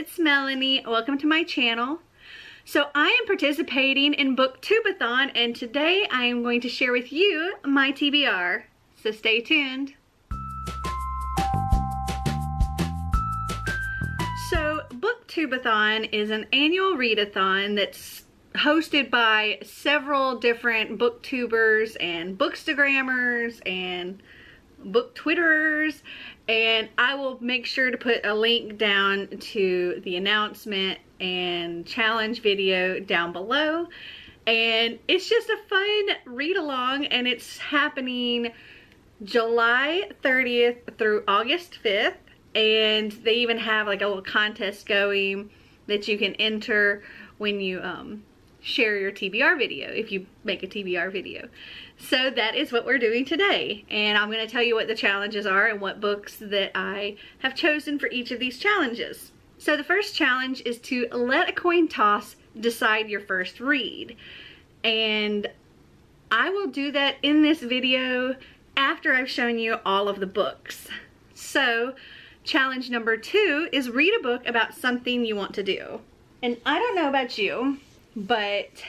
it's Melanie. Welcome to my channel. So I am participating in BookTubeAthon, and today I am going to share with you my TBR. So stay tuned. So BookTubeAthon is an annual readathon that's hosted by several different booktubers and bookstagrammers and book twitterers, and I will make sure to put a link down to the announcement and challenge video down below. And it's just a fun read along, and it's happening July 30th through August 5th, and they even have like a little contest going that you can enter when you share your TBR video, if you make a TBR video. So that is what we're doing today, and I'm going to tell you what the challenges are and what books that I have chosen for each of these challenges. So the first challenge is to let a coin toss decide your first read, and I will do that in this video after I've shown you all of the books. So challenge number 2 is read a book about something you want to do. And I don't know about you, but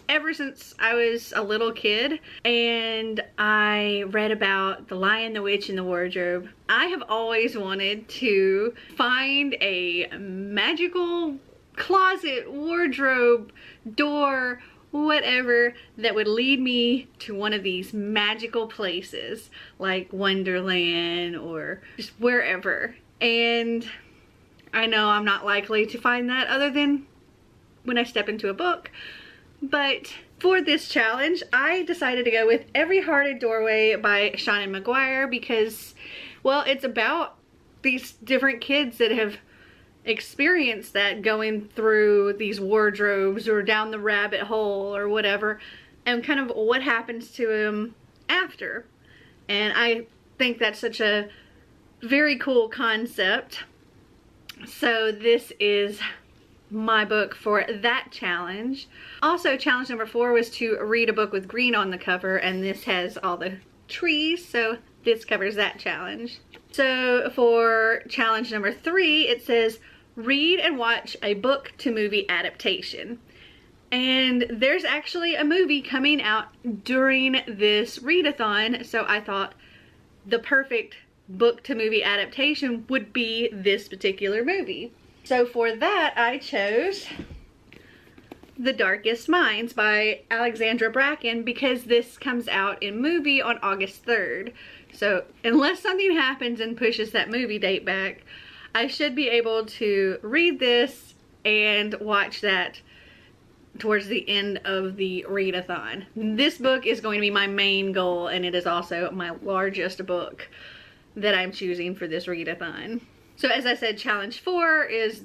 ever since I was a little kid and I read about The Lion, the Witch, and the Wardrobe, I have always wanted to find a magical closet, wardrobe, door, whatever, that would lead me to one of these magical places like Wonderland or just wherever. And I know I'm not likely to find that other than when I step into a book, but for this challenge I decided to go with Every Hearted Doorway by Seanan McGuire because, well, it's about these different kids that have experienced that, going through these wardrobes or down the rabbit hole or whatever, and kind of what happens to them after. And I think that's such a very cool concept. So this is my book for that challenge. Also, challenge number 4 was to read a book with green on the cover, and this has all the trees, so this covers that challenge. So for challenge number 3, it says read and watch a book to movie adaptation. And there's actually a movie coming out during this readathon, so I thought the perfect book to movie adaptation would be this particular movie. So for that, I chose The Darkest Minds by Alexandra Bracken because this comes out in movie on August 3rd. So unless something happens and pushes that movie date back, I should be able to read this and watch that towards the end of the readathon. This book is going to be my main goal, and it is also my largest book that I'm choosing for this readathon. So as I said, challenge 4 is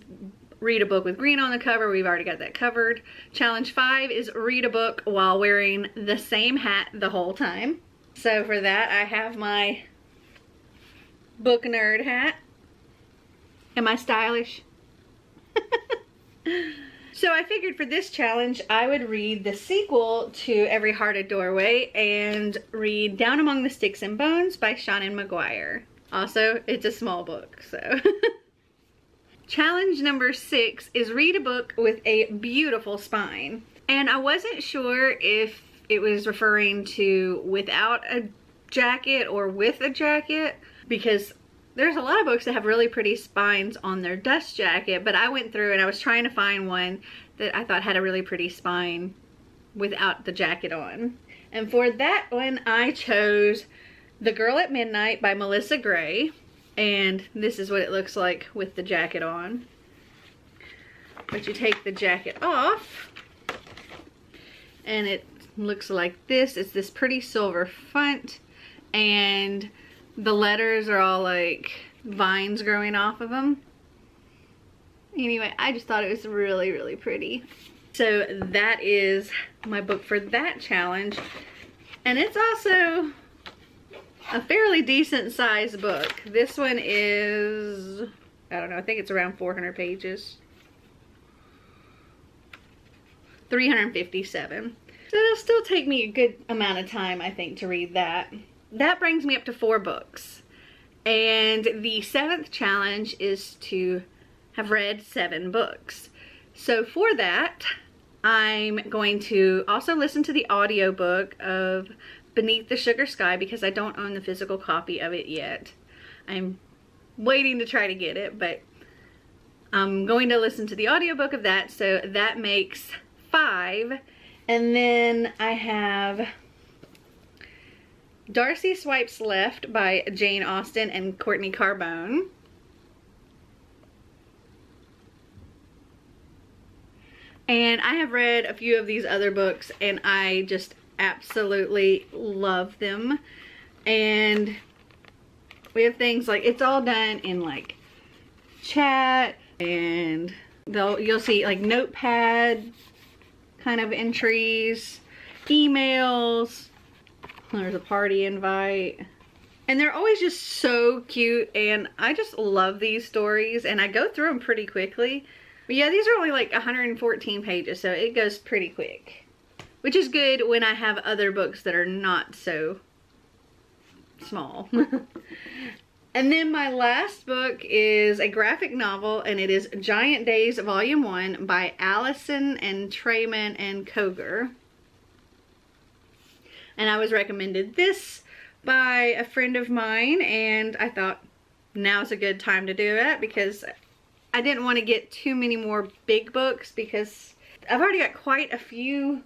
read a book with green on the cover. We've already got that covered. Challenge 5 is read a book while wearing the same hat the whole time. So for that, I have my book nerd hat. Am I stylish? So I figured for this challenge, I would read the sequel to Every Hearted Doorway and read Down Among the Sticks and Bones by Seanan McGuire. Also, it's a small book, so. Challenge number 6 is read a book with a beautiful spine. And I wasn't sure if it was referring to without a jacket or with a jacket, because there's a lot of books that have really pretty spines on their dust jacket, but I went through and I was trying to find one that I thought had a really pretty spine without the jacket on. And for that one, I chose The Girl at Midnight by Melissa Gray, and this is what it looks like with the jacket on. But you take the jacket off, and it looks like this. It's this pretty silver font, and the letters are all like vines growing off of them. Anyway, I just thought it was really, really pretty. So that is my book for that challenge, and it's also a fairly decent sized book. This one is, I don't know, I think it's around 400 pages. 357. So it'll still take me a good amount of time, I think, to read that. That brings me up to 4 books. And the 7th challenge is to have read 7 books. So for that, I'm going to also listen to the audiobook of Beneath the Sugar Sky because I don't own the physical copy of it yet. I'm waiting to try to get it, but I'm going to listen to the audiobook of that, so that makes 5. And then I have Darcy Swipes Left by Jane Austen and Courtney Carbone. And I have read a few of these other books and I just absolutely love them. And we have things like, it's all done in like chat, and you'll see like notepad kind of entries, emails, there's a party invite. And they're always just so cute, and I just love these stories, and I go through them pretty quickly. But yeah, these are only like 114 pages, so it goes pretty quick. Which is good when I have other books that are not so small. And then my last book is a graphic novel, and it is Giant Days Volume 1 by Allison and Trayman and Koger. And I was recommended this by a friend of mine, and I thought now's a good time to do it because I didn't want to get too many more big books because I've already got quite a few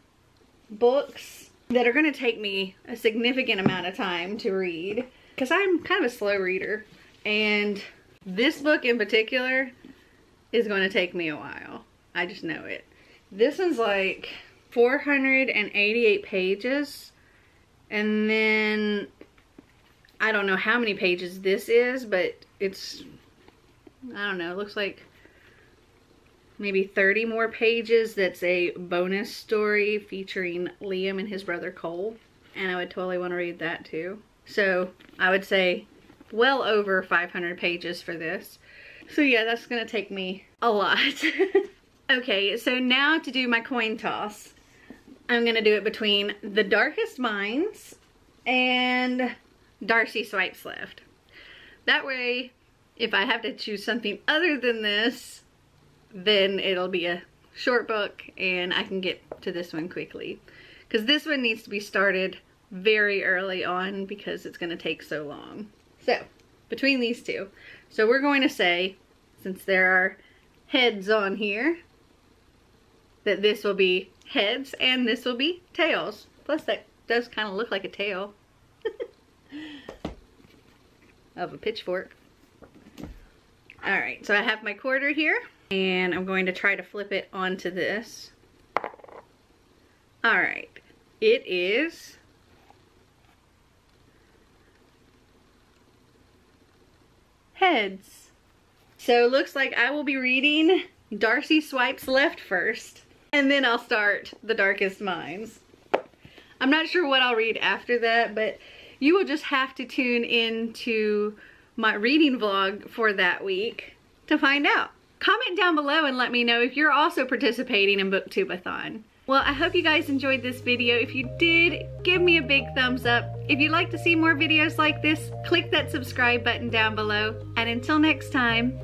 books that are going to take me a significant amount of time to read because I'm kind of a slow reader, and this book in particular is going to take me a while. I just know it. This one's like 488 pages, and then I don't know how many pages this is, but it's, I don't know, it looks like maybe 30 more pages. That's a bonus story featuring Liam and his brother Cole, and I would totally want to read that too. So I would say well over 500 pages for this. So yeah, that's gonna take me a lot. Okay, so now to do my coin toss, I'm gonna do it between The Darkest Minds and Darcy Swipes Left. That way, if I have to choose something other than this, then it'll be a short book and I can get to this one quickly. Because this one needs to be started very early on because it's going to take so long. So, between these two. So we're going to say, since there are heads on here, that this will be heads and this will be tails. Plus that does kind of look like a tail of a pitchfork. Alright, so I have my quarter here, and I'm going to try to flip it onto this. Alright, it is heads. So it looks like I will be reading Darcy Swipes Left first, and then I'll start The Darkest Minds. I'm not sure what I'll read after that, but you will just have to tune into my reading vlog for that week to find out. Comment down below and let me know if you're also participating in BookTubeAthon. Well, I hope you guys enjoyed this video. If you did, give me a big thumbs up. If you'd like to see more videos like this, click that subscribe button down below. And until next time,